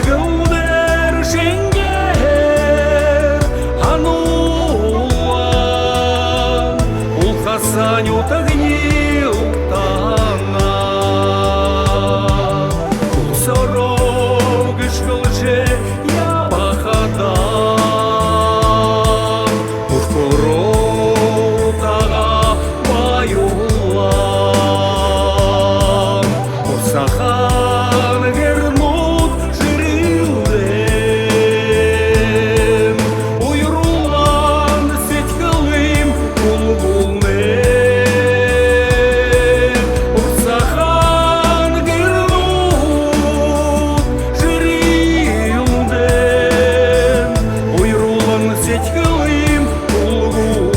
Gülder şenger hanuan ул хасаню тагнил тана ул сорог школже я бахадан уж поротага баюлан ул сахан вернут жирилден уйрулан сетькалым булгулнен ул сахан вернут жирилден уйрулан сетькалым булгулнен.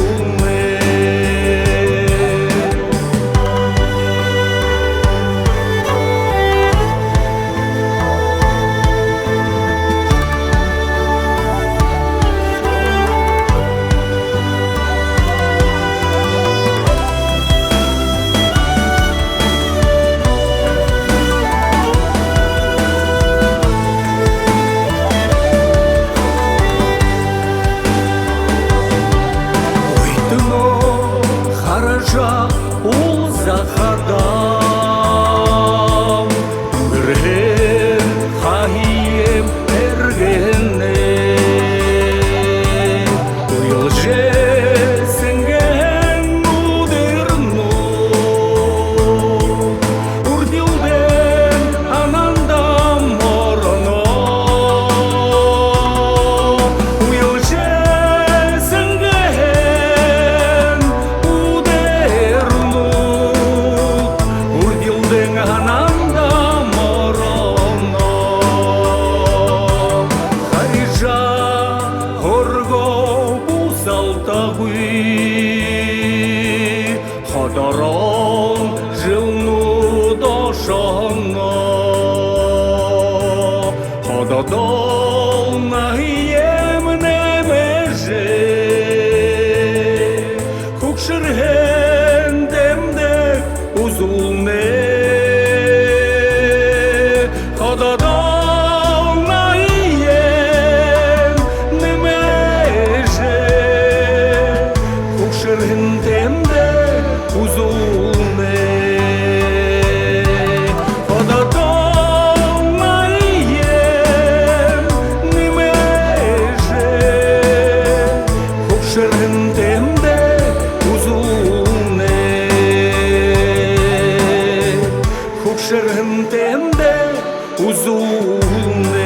Хороша ул захадам Үрген хаием эргенне Уйыл жесінген удырну Урдилден анандам мороно Уйыл жесінген ananda morono Харижа хорго бусалтагы Ходорон жылну дошоно Хододол наием немеже Хукшырген демдек узулне Хододол наием немеже Хукшырген демдек узулне Хододол наием немеже Хукшырген демдек узулне Хукшырген демдек узулне